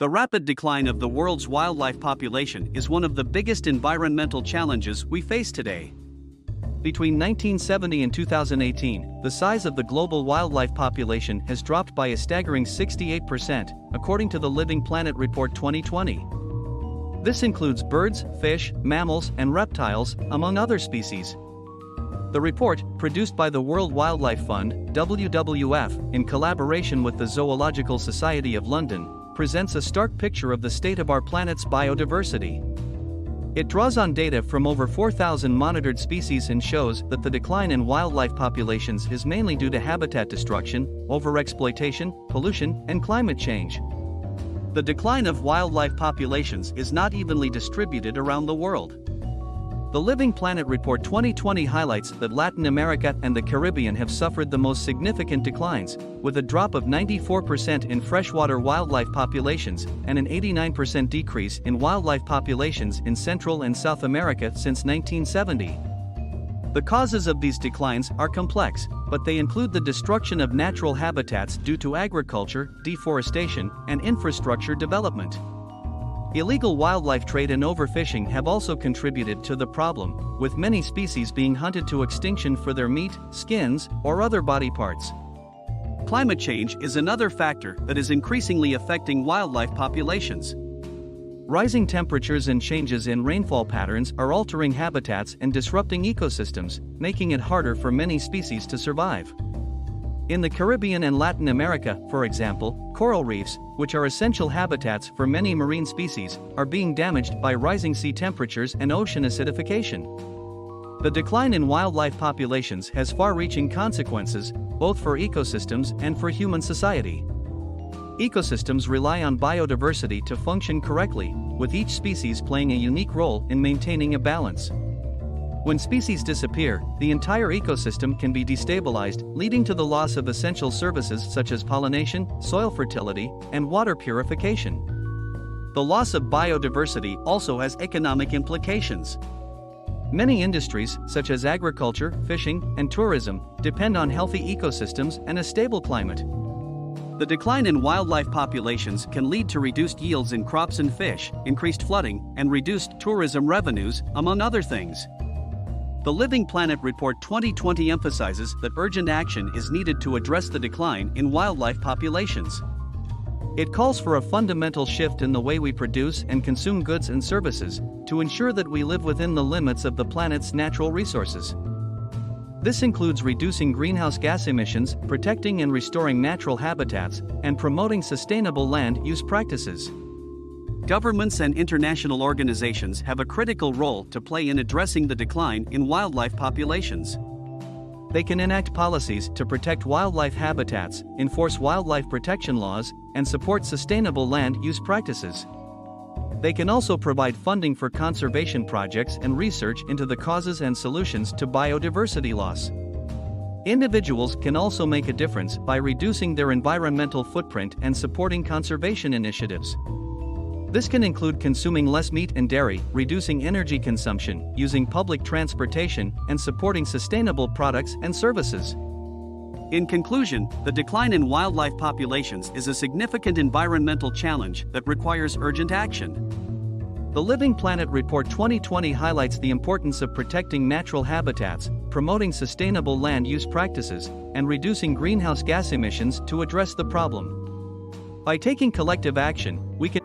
The rapid decline of the world's wildlife population is one of the biggest environmental challenges we face today. Between 1970 and 2018, the size of the global wildlife population has dropped by a staggering 68%, according to the Living Planet Report 2020. This includes birds, fish, mammals, and reptiles, among other species. The report, produced by the World Wildlife Fund, WWF, in collaboration with the Zoological Society of London, presents a stark picture of the state of our planet's biodiversity. It draws on data from over 4,000 monitored species and shows that the decline in wildlife populations is mainly due to habitat destruction, overexploitation, pollution, and climate change. The decline of wildlife populations is not evenly distributed around the world. The Living Planet Report 2020 highlights that Latin America and the Caribbean have suffered the most significant declines, with a drop of 94% in freshwater wildlife populations and an 89% decrease in wildlife populations in Central and South America since 1970. The causes of these declines are complex, but they include the destruction of natural habitats due to agriculture, deforestation, and infrastructure development. Illegal wildlife trade and overfishing have also contributed to the problem, with many species being hunted to extinction for their meat, skins, or other body parts. Climate change is another factor that is increasingly affecting wildlife populations. Rising temperatures and changes in rainfall patterns are altering habitats and disrupting ecosystems, making it harder for many species to survive. In the Caribbean and Latin America, for example, coral reefs, which are essential habitats for many marine species, are being damaged by rising sea temperatures and ocean acidification. The decline in wildlife populations has far-reaching consequences, both for ecosystems and for human society. Ecosystems rely on biodiversity to function correctly, with each species playing a unique role in maintaining a balance. When species disappear, the entire ecosystem can be destabilized, leading to the loss of essential services such as pollination, soil fertility, and water purification. The loss of biodiversity also has economic implications. Many industries, such as agriculture, fishing, and tourism, depend on healthy ecosystems and a stable climate. The decline in wildlife populations can lead to reduced yields in crops and fish, increased flooding, and reduced tourism revenues, among other things. The Living Planet Report 2020 emphasizes that urgent action is needed to address the decline in wildlife populations. It calls for a fundamental shift in the way we produce and consume goods and services, to ensure that we live within the limits of the planet's natural resources. This includes reducing greenhouse gas emissions, protecting and restoring natural habitats, and promoting sustainable land use practices. Governments and international organizations have a critical role to play in addressing the decline in wildlife populations. They can enact policies to protect wildlife habitats, enforce wildlife protection laws, and support sustainable land use practices. They can also provide funding for conservation projects and research into the causes and solutions to biodiversity loss. Individuals can also make a difference by reducing their environmental footprint and supporting conservation initiatives. This can include consuming less meat and dairy, reducing energy consumption, using public transportation, and supporting sustainable products and services. In conclusion, the decline in wildlife populations is a significant environmental challenge that requires urgent action. The Living Planet Report 2020 highlights the importance of protecting natural habitats, promoting sustainable land use practices, and reducing greenhouse gas emissions to address the problem. By taking collective action, we can